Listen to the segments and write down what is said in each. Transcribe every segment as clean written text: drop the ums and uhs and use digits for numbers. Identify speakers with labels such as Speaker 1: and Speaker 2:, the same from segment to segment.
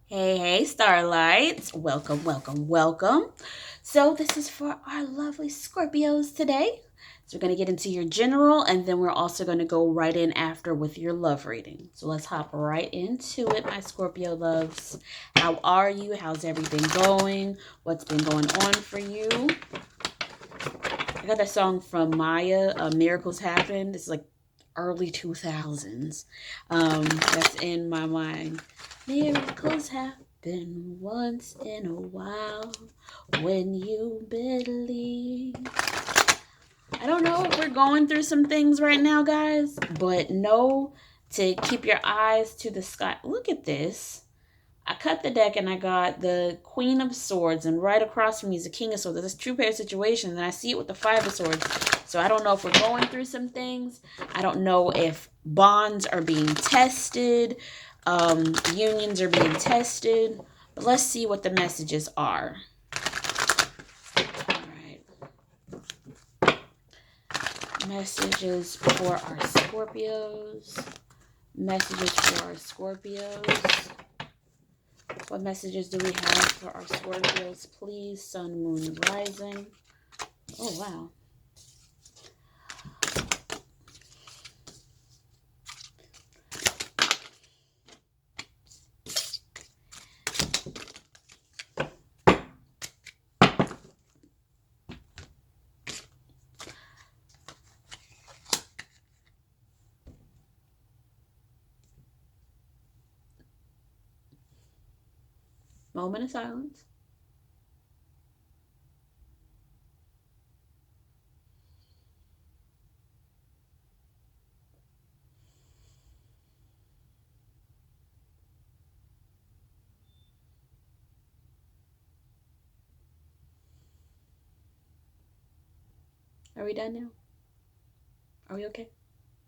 Speaker 1: Hey, Starlights. Welcome, welcome, welcome. So, this is for our lovely Scorpios today. So, we're going to get into your general, and then we're also going to go right in after with your love reading. So, let's hop right into it, my Scorpio loves. How are you? How's everything going? What's been going on for you? I got that song from Maya, Miracles Happen. It's like early 2000s. That's in my mind. Miracles happen once in a while when you believe. I don't know if we're going through some things right now, guys, but know to keep your eyes to the sky. Look at this. I cut the deck and I got the Queen of Swords, and right across from me is the King of Swords. There's a true pair situation, and I see it with the Five of Swords. So I don't know if we're going through some things. I don't know if bonds are being tested, unions are being tested. But let's see what the messages are. All right. Messages for our Scorpios. Messages for our Scorpios. What messages do we have for our Scorpios, please? Sun, moon, and rising. Oh, wow. Moment of silence. Are we done now? Are we okay?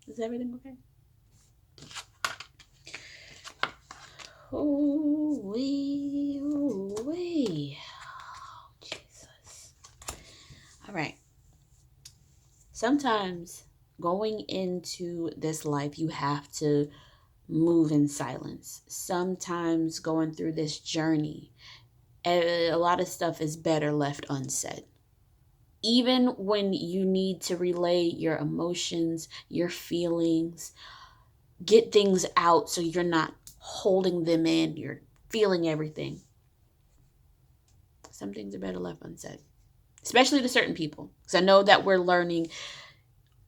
Speaker 1: Is everything okay? Ooh-wee, ooh-wee. Oh, Jesus. All right. Sometimes going into this life, you have to move in silence. Sometimes going through this journey, a lot of stuff is better left unsaid. Even when you need to relay your emotions, your feelings, get things out so you're not holding them in, you're feeling everything. Some things are better left unsaid, especially to certain people. Because I know that we're learning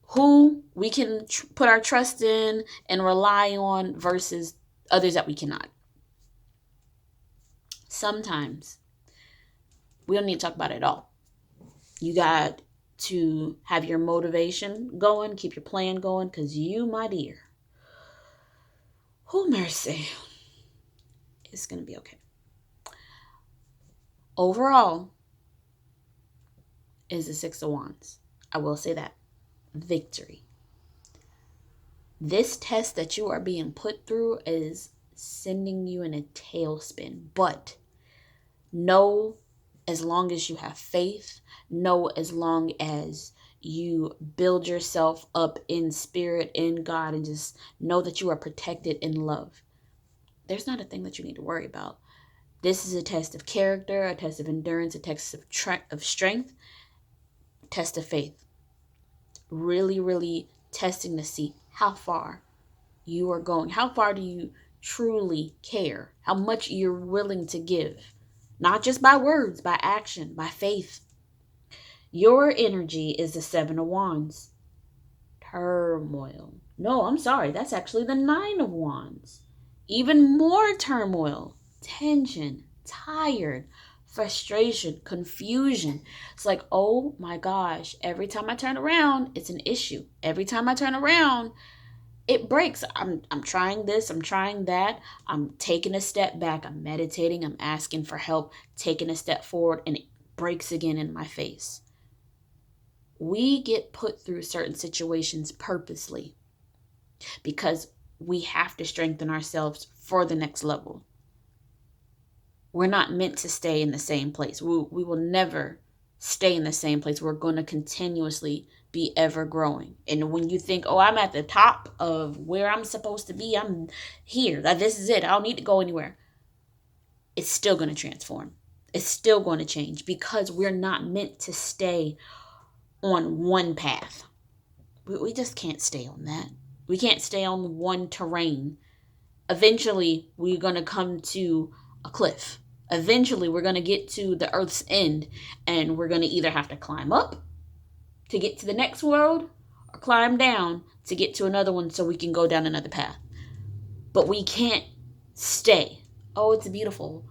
Speaker 1: who we can put our trust in and rely on versus others that we cannot. Sometimes we don't need to talk about it at all. You got to have your motivation going, keep your plan going, because you, my dear, oh mercy, it's going to be okay. Overall is the Six of Wands. I will say that. Victory. This test that you are being put through is sending you in a tailspin. But know, as long as you have faith, know as long as you build yourself up in spirit, in God, and just know that you are protected in love, there's not a thing that you need to worry about. This is a test of character, a test of endurance, a test of strength, test of faith. Really, really testing to see how far you are going. How far do you truly care? How much you're willing to give? Not just by words, by action, by faith. Your energy is the Seven of Wands. Turmoil. No, I'm sorry. That's actually the Nine of Wands. Even more turmoil, tension, tired, frustration, confusion. It's like, oh my gosh, every time I turn around, it's an issue. Every time I turn around, it breaks. I'm trying this, I'm trying that. I'm taking a step back, I'm meditating, I'm asking for help, taking a step forward, and it breaks again in my face. We get put through certain situations purposely because we have to strengthen ourselves for the next level. We're not meant to stay in the same place. We will never stay in the same place. We're going to continuously be ever growing. And when you think, oh, I'm at the top of where I'm supposed to be, I'm here, that this is it, I don't need to go anywhere. it's still going to transform. It's still going to change because we're not meant to stay on one path. We just can't stay on that. We can't stay on one terrain. Eventually, we're going to come to a cliff. Eventually, we're going to get to the earth's end, and we're going to either have to climb up to get to the next world or climb down to get to another one so we can go down another path. But we can't stay. Oh, it's a beautiful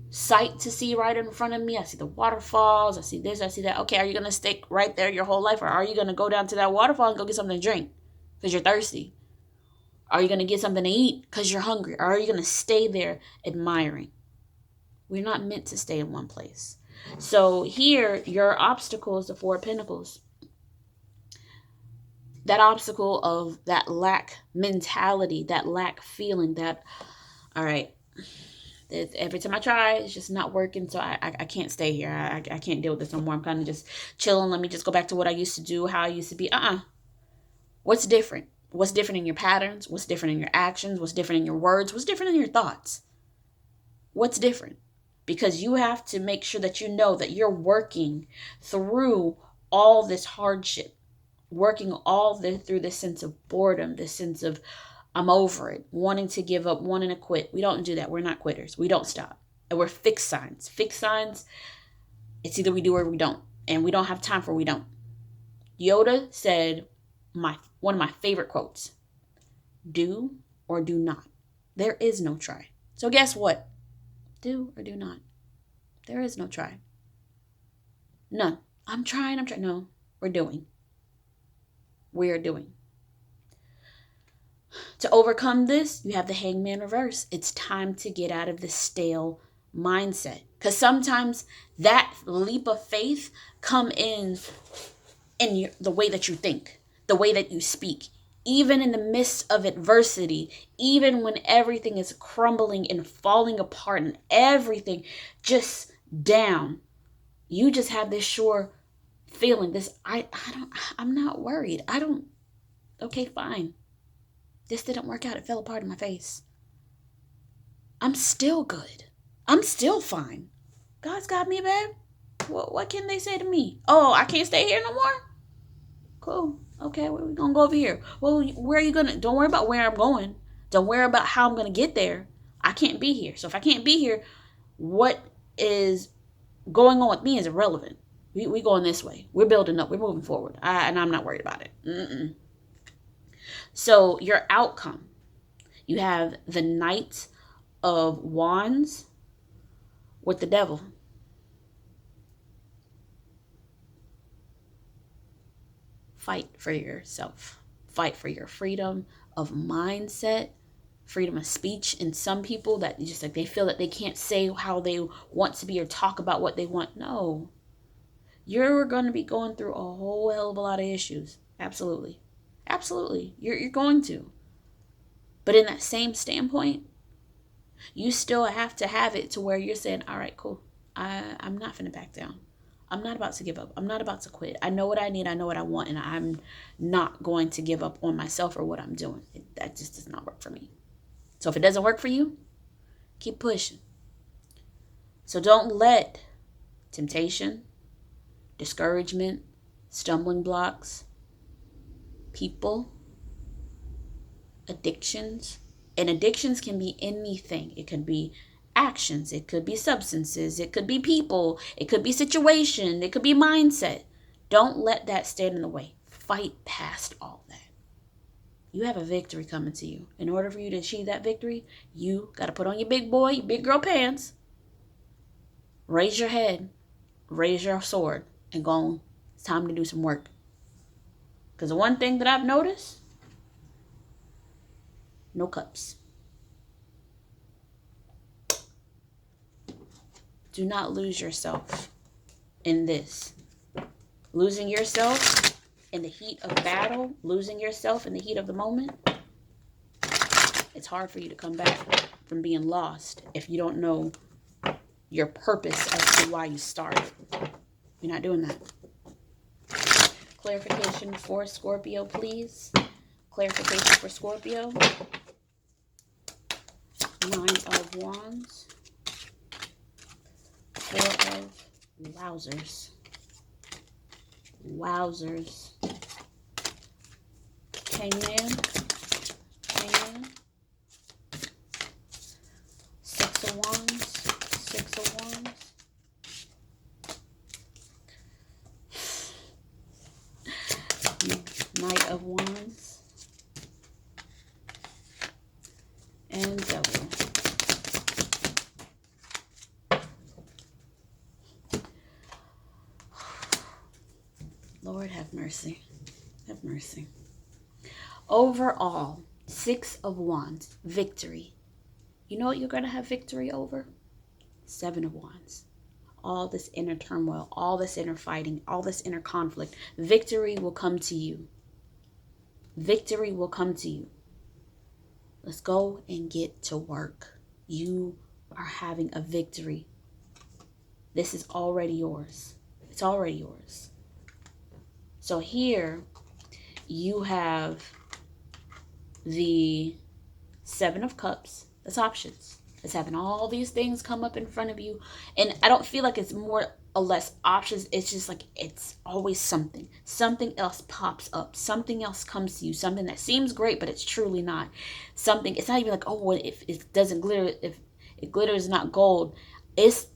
Speaker 1: sight to see right in front of me. I see the waterfalls. I see this. I see that. Okay, are you going to stick right there your whole life? Or are you going to go down to that waterfall and go get something to drink because you're thirsty? Are you going to get something to eat because you're hungry? Or are you going to stay there admiring? We're not meant to stay in one place. So here, your obstacle is the Four of Pentacles. That obstacle of that lack mentality, that lack feeling, that, all right, every time I try, it's just not working. So I can't stay here. I can't deal with this no more. I'm kind of just chilling. Let me just go back to what I used to do, how I used to be. What's different? What's different in your patterns? What's different in your actions? What's different in your words? What's different in your thoughts? What's different? Because you have to make sure that you know that you're working through all this hardship, working through this sense of boredom, this sense of I'm over it, wanting to give up, wanting to quit. We don't do that. We're not quitters. We don't stop. And we're fixed signs. Fixed signs, it's either we do or we don't. And we don't have time for we don't. Yoda said one of my favorite quotes, do or do not. There is no try. So guess what? Do or do not. There is no try. None. I'm trying. No, we're doing. We are doing. To overcome this, you have the Hangman reverse. It's time to get out of the stale mindset. Because sometimes that leap of faith come in the way that you think, the way that you speak. Even in the midst of adversity, even when everything is crumbling and falling apart and everything just down, you just have this sure feeling, I'm not worried. Okay, fine. This didn't work out. It fell apart in my face. I'm still good. I'm still fine. God's got me, babe. What can they say to me? Oh, I can't stay here no more? Cool. Okay, we're going to go over here. Well, where are you going to? Don't worry about where I'm going. Don't worry about how I'm going to get there. I can't be here. So if I can't be here, what is going on with me is irrelevant. We going this way. We're building up. We're moving forward. And I'm not worried about it. So your outcome, you have the Knight of Wands with the Devil. Fight for yourself. Fight for your freedom of mindset, freedom of speech. And some people that just like they feel that they can't say how they want to be or talk about what they want. No. You're going to be going through a whole hell of a lot of issues. Absolutely. Absolutely. You're going to. But in that same standpoint, you still have to have it to where you're saying, all right, cool. I'm not finna back down. I'm not about to give up. I'm not about to quit. I know what I need. I know what I want. And I'm not going to give up on myself or what I'm doing. That just does not work for me. So if it doesn't work for you, keep pushing. So don't let temptation, discouragement, stumbling blocks, people, addictions. And addictions can be anything. It could be actions. It could be substances. It could be people. It could be situation. It could be mindset. Don't let that stand in the way. Fight past all that. You have a victory coming to you. In order for you to achieve that victory, you got to put on your big boy, your big girl pants. Raise your head. Raise your sword. And go on. It's time to do some work. Because the one thing that I've noticed, no cups. Do not lose yourself in this. Losing yourself in the heat of battle, losing yourself in the heat of the moment, it's hard for you to come back from being lost if you don't know your purpose as to why you started. You're not doing that. Clarification for Scorpio, please. Clarification for Scorpio. Nine of Wands. Wowzers. Wowzers. Hangman. Hangman. Six of Wands. Six of Wands. Knight of Wands. And Devil. Lord have mercy. Have mercy. Overall, Six of Wands. Victory. You know what you're going to have victory over? Seven of Wands. All this inner turmoil, all this inner fighting, all this inner conflict. Victory will come to you. Victory will come to you. Let's go and get to work. You are having a victory. This is already yours. It's already yours. So here you have the Seven of Cups. That's options. It's having all these things come up in front of you. And I don't feel like it's more or less options. It's just like it's always something. Something else pops up. Something else comes to you. Something that seems great, but it's truly not. Something, it's not even like, oh, if it doesn't glitter, if it glitters not gold. It's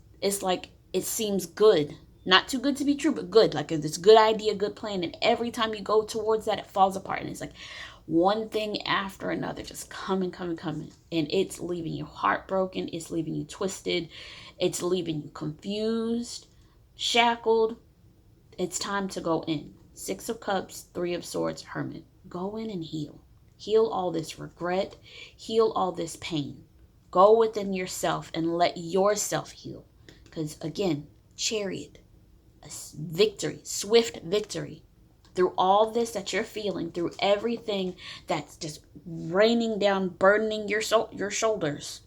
Speaker 1: like it seems good. Not too good to be true, but good. Like it's a good idea, good plan. And every time you go towards that, it falls apart. And it's like one thing after another, just coming. And it's leaving you heartbroken. It's leaving you twisted. It's leaving you confused, shackled. It's time to go in. Six of Cups, Three of Swords, Hermit. Go in and heal. Heal all this regret. Heal all this pain. Go within yourself and let yourself heal. Because again, Chariot. Victory, swift victory through all this that you're feeling, through everything that's just raining down, burdening your shoulders.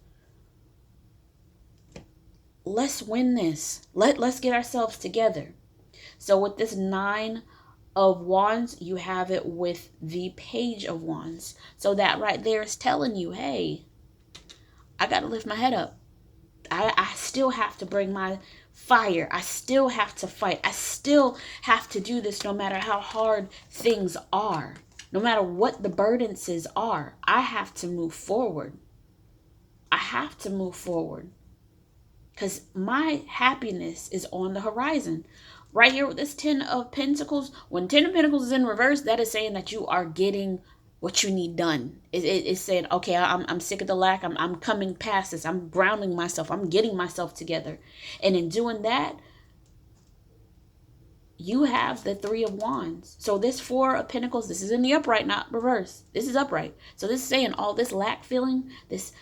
Speaker 1: Let's win this. Let's get ourselves together. So with this Nine of Wands, you have it with the Page of Wands. So that right there is telling you, hey, I got to lift my head up. I still have to bring my fire. I still have to fight. I still have to do this no matter how hard things are. No matter what the burdens are. I have to move forward. I have to move forward. Because my happiness is on the horizon. Right here with this Ten of Pentacles. When Ten of Pentacles is in reverse, that is saying that you are getting what you need done. It's saying, okay, I'm sick of the lack. I'm coming past this. I'm grounding myself. I'm getting myself together. And in doing that, you have the Three of Wands. So this Four of Pentacles, this is in the upright, not reverse. This is upright. So this is saying all this lack feeling, this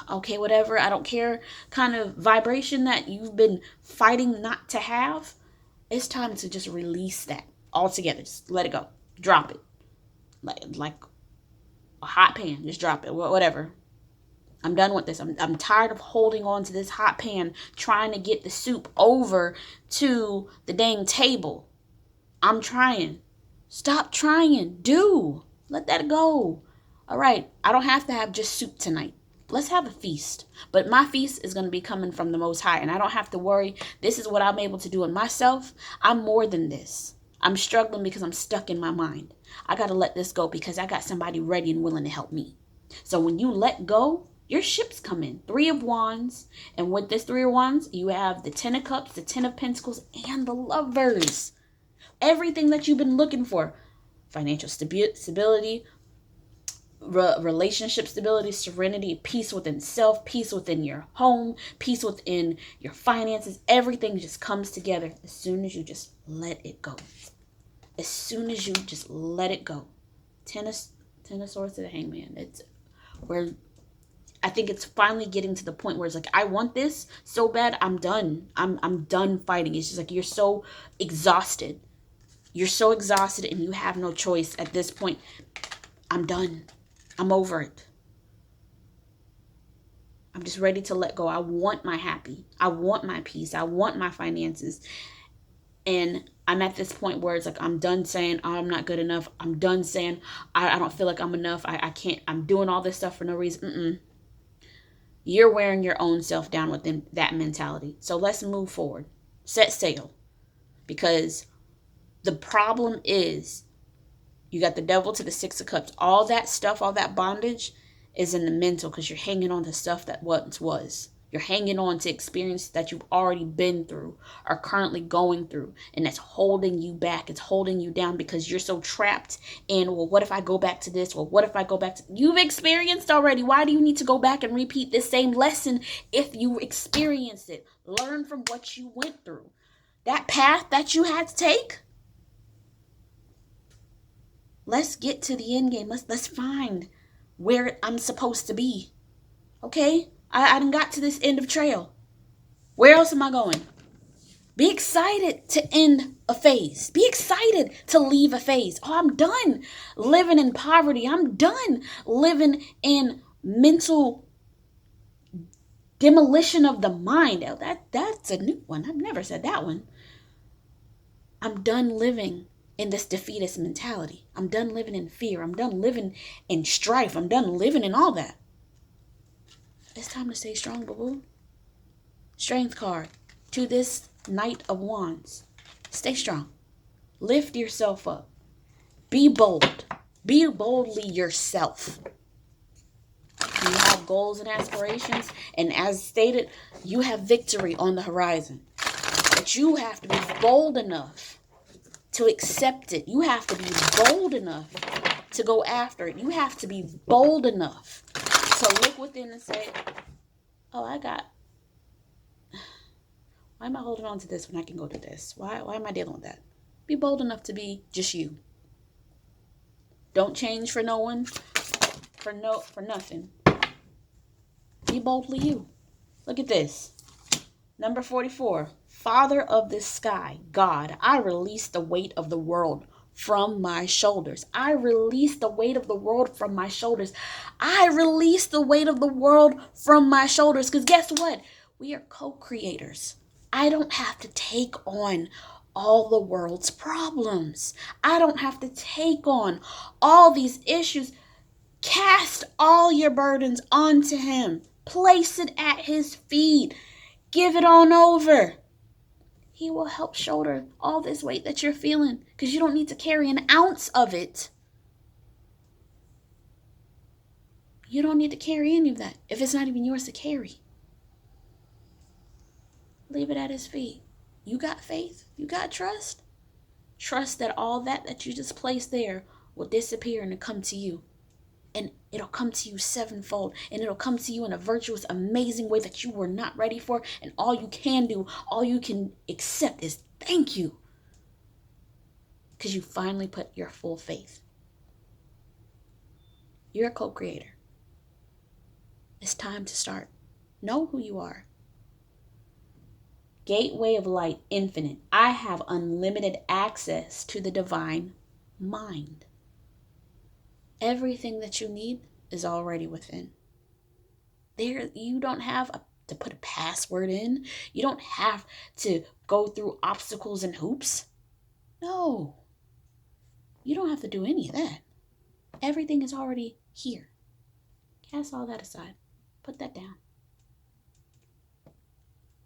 Speaker 1: okay, whatever, I don't care kind of vibration that you've been fighting not to have. It's time to just release that altogether. Just let it go. Drop it. Like a hot pan. Just drop it. Whatever. I'm done with this. I'm tired of holding on to this hot pan, trying to get the soup over to the dang table. I'm trying. Stop trying. Do. Let that go. All right. I don't have to have just soup tonight. Let's have a feast. But my feast is going to be coming from the Most High. And I don't have to worry. This is what I'm able to do in myself. I'm more than this. I'm struggling because I'm stuck in my mind. I got to let this go because I got somebody ready and willing to help me. So when you let go, your ships come in. Three of Wands. And with this Three of Wands, you have the Ten of Cups, the Ten of Pentacles, and the Lovers. Everything that you've been looking for. Financial stability, relationship stability, serenity, peace within self, peace within your home, peace within your finances. Everything just comes together as soon as you just let it go. As soon as you just let it go. Ten of Swords to the Hangman. It's where I think it's finally getting to the point where it's like, I want this so bad. I'm done. I'm done fighting. It's just like you're so exhausted. You're so exhausted and you have no choice at this point. I'm done. I'm over it. I'm just ready to let go. I want my happy. I want my peace. I want my finances. And I'm at this point where it's like, I'm done saying, oh, I'm not good enough. I'm done saying, I don't feel like I'm enough. I can't, I'm doing all this stuff for no reason. You're wearing your own self down within that mentality. So let's move forward. Set sail. Because the problem is, you got the devil to the Six of Cups. All that stuff, all that bondage is in the mental, because you're hanging on to stuff that once was. You're hanging on to experiences that you've already been through, are currently going through, and that's holding you back. It's holding you down because you're so trapped in, well, what if I go back to this? Well, what if I go back to... You've experienced already. Why do you need to go back and repeat this same lesson if you experienced it? Learn from what you went through. That path that you had to take, let's get to the end game. Let's find where I'm supposed to be. Okay? I done got to this end of trail. Where else am I going? Be excited to end a phase. Be excited to leave a phase. Oh, I'm done living in poverty. I'm done living in mental demolition of the mind. Oh, that's a new one. I've never said that one. I'm done living in this defeatist mentality. I'm done living in fear. I'm done living in strife. I'm done living in all that. It's time to stay strong, boo-boo. Strength card to this Knight of Wands. Stay strong. Lift yourself up. Be bold. Be boldly yourself. You have goals and aspirations, and as stated, you have victory on the horizon. But you have to be bold enough to accept it. You have to be bold enough to go after it. You have to be bold enough to look within and say, oh, why am I holding on to this when I can go to this? Why am I dealing with that? Be bold enough to be just you. Don't change for no one, for nothing. Be boldly you. Look at this. Number 44. Father of the sky, God, I release the weight of the world from my shoulders. I release the weight of the world from my shoulders. I release the weight of the world from my shoulders. Because guess what? We are co-creators. I don't have to take on all the world's problems. I don't have to take on all these issues. Cast all your burdens onto him. Place it at his feet. Give it on over. He will help shoulder all this weight that you're feeling, because you don't need to carry an ounce of it. You don't need to carry any of that if it's not even yours to carry. Leave it at his feet. You got faith. You got trust. Trust that all that you just placed there will disappear and come to you. And it'll come to you sevenfold. And it'll come to you in a virtuous, amazing way that you were not ready for. And all you can do, all you can accept is thank you. Because you finally put your full faith. You're a co-creator. It's time to start. Know who you are. Gateway of light, infinite. I have unlimited access to the divine mind. Everything that you need is already within. There, you don't have to put a password in. You don't have to go through obstacles and hoops. No. You don't have to do any of that. Everything is already here. Cast all that aside. Put that down.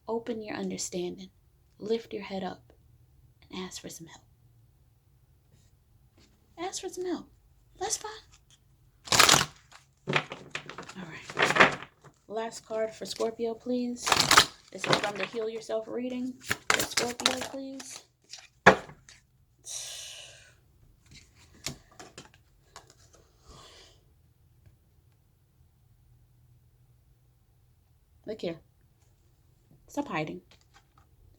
Speaker 1: Open your understanding. Lift your head up and ask for some help. Ask for some help. That's fine. All right. Last card for Scorpio, please. This is from the Heal Yourself reading. For Scorpio, please. Look here. Stop hiding.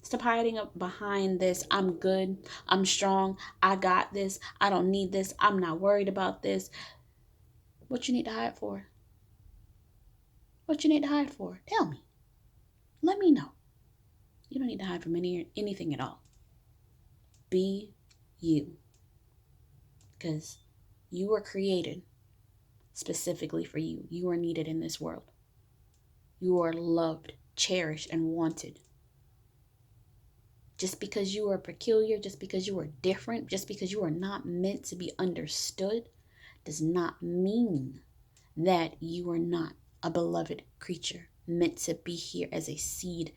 Speaker 1: Stop hiding up behind this. I'm good. I'm strong. I got this. I don't need this. I'm not worried about this. What you need to hide for? What you need to hide for? Tell me. Let me know. You don't need to hide from anything at all. Be you. Because you were created specifically for you. You are needed in this world. You are loved, cherished, and wanted. Just because you are peculiar, just because you are different, just because you are not meant to be understood, does not mean that you are not a beloved creature meant to be here as a seed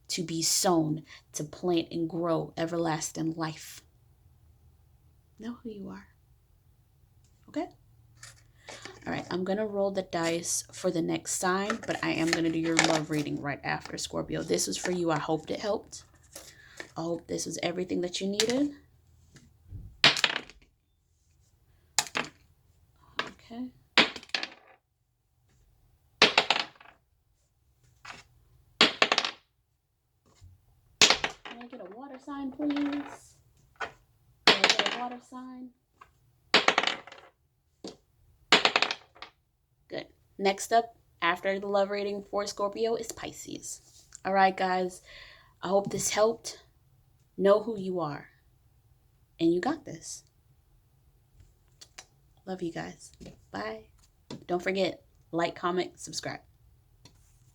Speaker 1: to be sown, to plant and grow everlasting life. Know who you are. Okay? All right, I'm going to roll the dice for the next sign, but I am going to do your love reading right after, Scorpio. This was for you. I hoped it helped. I hope this was everything that you needed. Okay. Can I get a water sign, please? Can I get a water sign? Good. Next up, after the love reading for Scorpio, is Pisces. All right, guys. I hope this helped. Know who you are. And you got this. Love you guys. Bye. Don't forget, like, comment, subscribe.